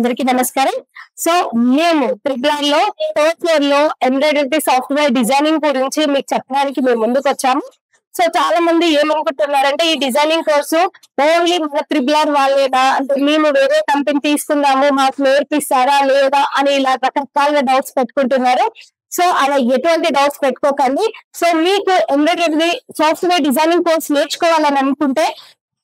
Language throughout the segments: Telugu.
అందరికీ నమస్కారం. సో మేము ట్రిపుల్ లో థర్డ్ ఫ్లోర్ లో ఎంబ్రాయిడరీ సాఫ్ట్వేర్ డిజైనింగ్ గురించి మీకు చెప్పడానికి మేము ముందుకు వచ్చాము. సో చాలా మంది ఏమనుకుంటున్నారంటే ఈ డిజైనింగ్ కోర్సు ఓన్లీ మన ట్రిపుల్ వాళ్ళేనా, అంటే మేము వేరే కంపెనీ తీసుకుందాము మాకు నేర్పిస్తారా లేదా అని ఇలా రకరకాలుగా డౌట్స్ పెట్టుకుంటున్నారు. సో అలా ఎటువంటి డౌట్స్ పెట్టుకోకండి. సో మీకు ఎంబ్రాయిడరీ సాఫ్ట్వేర్ డిజైనింగ్ కోర్స్ నేర్చుకోవాలని అనుకుంటే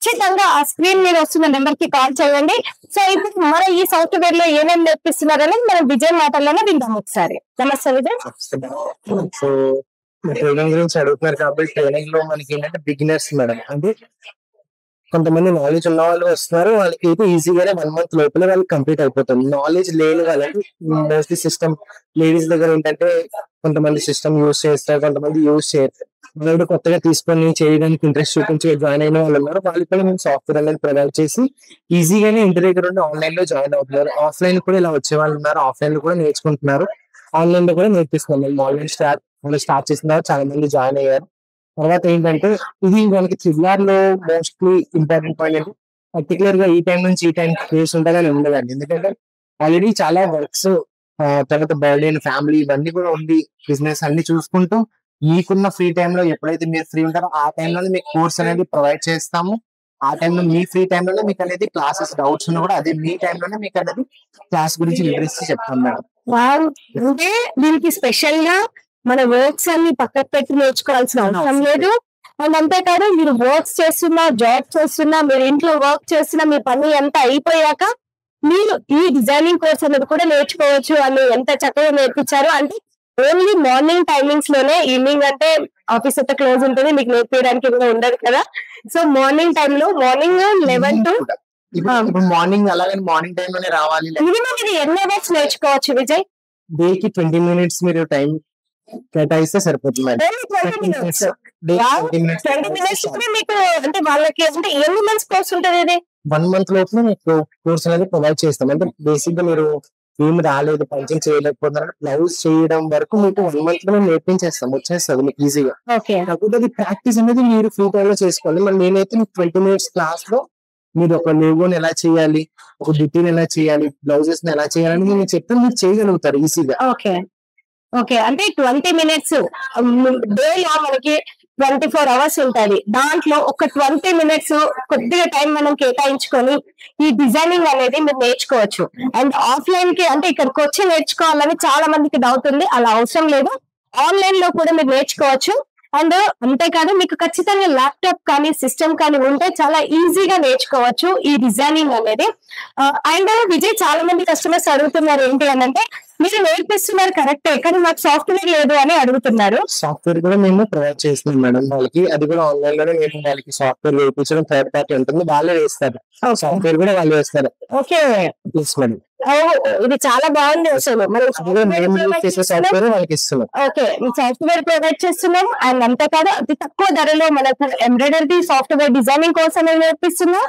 ఖచ్చితంగా ఆ స్క్రీన్ మీద వస్తున్న నెంబర్ కి కాల్ చేయండి. సో ఇప్పుడు మన ఈ సాఫ్ట్వేర్ లో ఏమేమి నేర్పిస్తున్నారని మనం విజయ్ మాటల్లోనే విందాం ఒకసారి. నమస్తే విజయ్. సో ట్రైనింగ్ గురించి అడుగుతున్నారు కాబట్టి ట్రైనింగ్ లో మనకి ఏంటంటే బిగినర్స్ మేడం, అంటే కొంతమంది నాలెడ్జ్ ఉన్న వాళ్ళు వస్తున్నారు, వాళ్ళకి అయితే ఈజీగానే 1 month లోపల వాళ్ళకి కంప్లీట్ అయిపోతుంది. నాలెడ్జ్ లేని వాళ్ళకి మోస్ట్లీ సిస్టమ్ లేడీస్ దగ్గర ఏంటంటే కొంతమంది సిస్టమ్ యూజ్ చేస్తారు, కొంతమంది యూజ్ చేయరు. వాళ్ళు కొత్తగా తీసుకొని చేయడానికి ఇంట్రెస్ట్ చూపించి జాయిన్ అయిన వాళ్ళు ఉన్నారు. వాళ్ళకి కూడా మేము సాఫ్ట్వేర్ అనేది ప్రొవైడ్ చేసి ఈజీగానే ఇంటి దగ్గర ఉండి ఆన్లైన్ లో జాయిన్ అవుతున్నారు. ఆఫ్లైన్ కూడా ఇలా వచ్చే వాళ్ళు ఉన్నారు, ఆఫ్లైన్ లో కూడా నేర్చుకుంటున్నారు, ఆన్లైన్ లో కూడా నేర్పిస్తున్నాం. మేము ఆన్లైన్ స్టార్ట్ చేసిన తర్వాత చాలా మంది జాయిన్ అయ్యారు. తర్వాత ఏంటంటే ఇది మనకి ట్రిపుల్ లో మోస్ట్లీ ఇంపార్టెంట్ పాయింట్ ఏంటి, పర్టికులర్ గా ఈ టైం నుంచి ఈ టైం కేసు ఉంటుందని ఉండదండి. ఎందుకంటే ఆల్రెడీ చాలా వర్క్స్, తర్వాత బర్త్డే ఫ్యామిలీ ఇవన్నీ కూడా ఉంది, బిజినెస్ అన్ని చూసుకుంటూ మీకున్న ఫ్రీ టైంలో ఎప్పుడైతే మీరు ఫ్రీ ఉంటారో ఆ టైంలోనే మీకు కోర్స్ అనేది ప్రొవైడ్ చేస్తాము. ఆ టైంలో మీ ఫ్రీ టైంలోనే మీకు అనేది క్లాసెస్ డౌట్స్ ఉన్నా కూడా అదే మీ టైంలోనే మీకు అనేది క్లాస్ గురించి వివరిస్తూ చెప్తాం మేడం. అంటే దీనికి స్పెషల్ గా మన వర్క్స్ అన్ని పక్కకు పెట్టి నేర్చుకోవాల్సిన అవసరం లేదు. అండ్ అంతేకాదు మీరు వర్క్స్ చేస్తున్నా, జాబ్ చేస్తున్నా, మీరు ఇంట్లో వర్క్ చేస్తున్నా, మీ పని అంతా అయిపోయాక మీరు ఈ డిజైనింగ్ కోర్స్ అనేది కూడా నేర్చుకోవచ్చు అని ఎంత చక్కగా నేర్పించారు. అంటే ఓన్లీ మార్నింగ్ టైమింగ్స్ లోనే, ఈవినింగ్ అంటే ఆఫీస్ అంతా క్లోజ్ ఉంటుంది, మీకు నేర్పించడానికి కూడా ఉండదు కదా. సో మార్నింగ్ టైమ్ లో మార్నింగ్ 11 to ఇప్పుడు మార్నింగ్ అలాగే మార్నింగ్ టైం లోనే రావాలి. మినిమం ఇది ఎన్ని అవర్స్ నేర్చుకోవచ్చు విజయ్? డే కి 20 minutes మీరు టైం కేటాయిస్తే సరిపోతుంది. 20 minutes మీకు అంటే వాళ్ళకి అంటే ఎన్ని మంత్స్ కోర్స్ ఉంటుంది ఇది? 1 month లోపల మీకు కోర్స్ అనేది ప్రొవైడ్ చేస్తాం. అంటే బేసిక్ గా మీరు ఏమి రాలేదు, పంచింగ్ చేయలేకపోతున్నారు, బ్లౌజ్ చేయడం వరకు మీకు 1 month లో నేర్పించేస్తాం, వచ్చేస్తుంది మీకు ఈజీగా. కాకపోతే అది ప్రాక్టీస్ అనేది మీరు ఫ్రీ టైం లో చేసుకోవాలి. మరి నేనైతే 20 minutes క్లాస్ లో మీరు ఒక లోగోని ఎలా చేయాలి, ఒక డిటైన్ ఎలా చేయాలి, బ్లౌజెస్ ఎలా చేయాలని నేను చెప్తాను, మీరు చేయగలుగుతారు ఈజీగా. ఓకే ఓకే అంటే 20 minutes డే లో మనకి 24 hours ఉంటుంది. దాంట్లో ఒక 20 minutes కొద్దిగా టైం మనం కేటాయించుకొని ఈ డిజైనింగ్ అనేది మీరు నేర్చుకోవచ్చు. అండ్ ఆఫ్లైన్ కి అంటే ఇక్కడికి వచ్చి నేర్చుకోవాలని చాలా మందికి డౌట్ ఉంది, అలా అవసరం లేదు. ఆన్లైన్ లో కూడా మీరు నేర్చుకోవచ్చు. అండ్ అంతేకాదు మీకు ఖచ్చితంగా ల్యాప్టాప్ కానీ సిస్టమ్ కానీ ఉంటే చాలా ఈజీగా నేర్చుకోవచ్చు ఈ డిజైనింగ్ అనేది. అండ్ విజయ్, చాలా మంది కస్టమర్స్ అడుగుతున్నారు ఏంటి అని అంటే, మీరు నేర్పిస్తున్నారు కరెక్టే కానీ మాకు సాఫ్ట్వేర్ లేదు అని అడుగుతున్నారు. సాఫ్ట్వేర్ కూడా మేము ప్రొవైడ్ చేస్తున్నాం మేడం వాళ్ళకి. అది కూడా ఆన్లైన్ లోనే మేము వాళ్ళకి సాఫ్ట్వేర్ నేర్పించడం, థర్డ్ పార్టీ ఉంటుంది, వాళ్ళే వేస్తారు, సాఫ్ట్వేర్ కూడా వాళ్ళు వేస్తారు. ఓకే మేడం, ఇది చాలా బాగుంది. అసలు సాఫ్ట్వేర్ వాళ్ళకి ఇస్తున్నాం. ఓకే, సాఫ్ట్వేర్ ప్రొవైడ్ చేస్తున్నాం. అండ్ అంతేకాదు అతి తక్కువ ధరలో మనకు ఎంబ్రాయిడరీ సాఫ్ట్వేర్ డిజైనింగ్ కోర్స్ అనేది నేర్పిస్తున్నాం.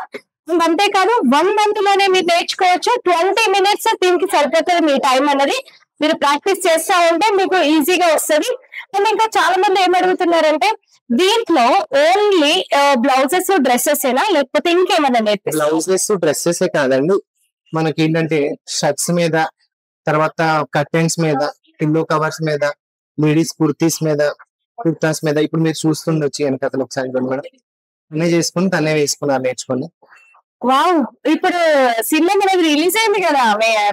అండ్ అంతేకాదు 1 month లోనే మీరు నేర్చుకోవచ్చు. 20 minutes దీనికి సరిపోతుంది మీ టైం అనేది. మీరు ప్రాక్టీస్ చేస్తా ఉంటే మీకు ఈజీగా వస్తుంది. అండ్ ఇంకా చాలా మంది ఏమడుగుతున్నారంటే, దీంట్లో ఓన్లీ బ్లౌజెస్ డ్రెస్సెస్ ఏనా లేకపోతే ఇంకేమైనా నేర్పిస్తారు? బ్లౌజెస్ డ్రెస్సెస్ కాదండి, మనకి ఏంటంటే షర్ట్స్ మీద, తర్వాత కర్టెన్స్ మీద, పిల్లో కవర్స్ మీద, లేడీస్ కుర్తీస్ మీద, కుర్తాస్ మీద, ఇప్పుడు మీరు చూస్తుండొచ్చు వెనకతలు ఒకసారి మేడం, అన్నీ చేసుకుని తనే వేసుకున్నారు నేర్చుకుని. వావ్, ఇప్పుడు సినిమా అనేది రిలీజ్ అయింది కదా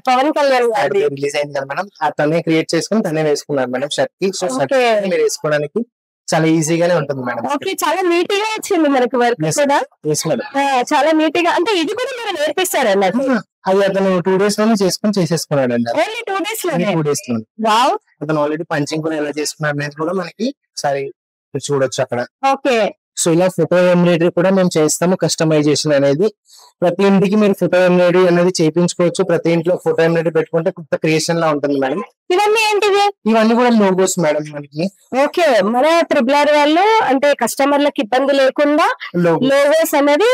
పవన్ కళ్యాణ్ గారి, రిలీజ్ అయింది కదా మేడం, తనే క్రియేట్ చేసుకుని తనే వేసుకున్నారు మేడం షర్ట్ కి. సో షర్ట్ మీరు వేసుకోవడానికి చాలా ఈజీగానే ఉంటుంది మేడం. ఓకే, చాలా నీట్ గా వచ్చింది మనకి వర్క్ కూడా. చాలా నీట్ గా, అంటే ఇది కూడా మీరు నేర్పిస్తారు అన్నట్టు. అది అతను 2 days లోనే చేసుకుని చేసేసుకున్నాడు అండి. ఓన్లీ 2 days లోనే? 2 days లో. వావ్, అతను ఆల్రెడీ పంచింగ్ కూడా ఎలా చేసుకున్నాడు అనేది కూడా మనకి ఒకసారి చూడొచ్చు అక్కడ. ఓకే, సో ఇలా ఫోటో ఎంబ్రాయిడరీ కూడా మేము చేస్తాము. కస్టమైజేషన్ అనేది ప్రతి ఇంటికి మీరు ఫోటో ఎంబ్రాయిడరీ అనేది చేయించుకోవచ్చు. ప్రతి ఇంట్లో ఫోటో ఎంబ్రాయిడరీ పెట్టుకుంటే కొత్త క్రియేషన్ లా ఉంటుంది మేడం. ఇవన్నీ ఏంటివి? ఇవన్నీ కూడా లోగోస్ మేడం మనకి. ఓకే, మన ట్రిపుల్ వాళ్ళు అంటే కస్టమర్లకు ఇబ్బంది లేకుండా లోగోస్ అనేది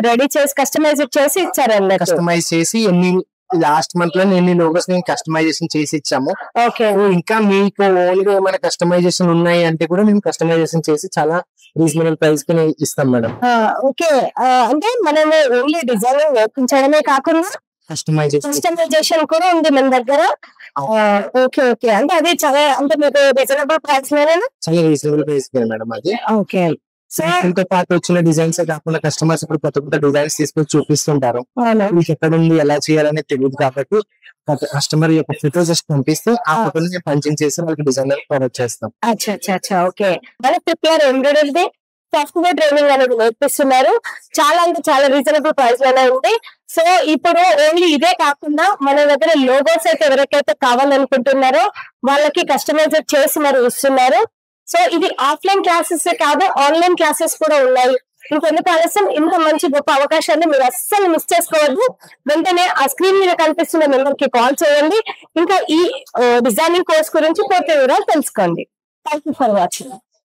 రెడీ చేసి కస్టమైజ్ చేసి ఇచ్చారండి. కస్టమైజ్ చేసి లాస్ట్ మంత్ లో ఎన్ని లోగోస్ నేను కస్టమైజేషన్ చేసి ఇచ్చాము. ఓకే, ఇంకా మీకు ఓన్ గా ఏమైనా కస్టమైజేషన్ ఉన్నాయి అంటే కూడా మేము కస్టమైజేషన్ చేసి చాలా రీజనబుల్ ప్రైస్ కి ఇస్తాం మేడం. ఓకే, అంటే మనం ఓన్లీ డిజైన్ నేర్పించడమే కాకుండా కస్టమైజేషన్ కూడా ఉంది మన దగ్గర. ఓకే ఓకే, అంటే అది చాలా అంటే మీకు రీజనబుల్ ప్రైస్ లోనేనా? చాలా రీజనబుల్ ప్రైస్ మేడం అది. ఓకే. తో పాటు వచ్చిన డిజైన్స్ కాకుండా కస్టమర్స్ ఇప్పుడు కొత్త కొత్త డిజైన్స్ తీసుకొని చూపిస్తుంటారు. మీకు ఎక్కడ ఉంది ఎలా చేయాలని తెలియదు కాబట్టి కస్టమర్ యొక్క ఫోటో జస్ట్ పంపిస్తే ఆ ఫోటోని పంచింగ్ చేసి వాళ్ళకి డిజైన్ ప్రొవైడ్ చేస్తాం. అచ్చా ఓకే. మన ప్రిపేర్ ఎంబ్రాయిడరీ సాఫ్ట్వేర్ ట్రైనింగ్ అనేది నేర్పిస్తున్నారు. చాలా అంటే చాలా రీజనబుల్ ప్రైస్ లోనే ఉంది. సో ఇప్పుడు ఓన్లీ ఇదే కాకుండా మన దగ్గర లోగోస్ అయితే ఎవరికైతే కావాలనుకుంటున్నారో వాళ్ళకి కస్టమైజ్ చేసి మరి ఇస్తున్నారు. సో ఇది ఆఫ్లైన్ క్లాసెస్ కాదు, ఆన్లైన్ క్లాసెస్ కూడా ఉన్నాయి. ఇంకెందుకు ఆలస్యం, ఇంత మంచి గొప్ప అవకాశాన్ని మీరు అస్సలు మిస్ చేసుకోవద్దు. వెంటనే ఆ స్క్రీన్ మీద కనిపిస్తున్న నెంబర్ కి కాల్ చేయండి. ఇంకా ఈ డిజైనింగ్ కోర్స్ గురించి పూర్తి వివరాలు తెలుసుకోండి. Thank you for watching.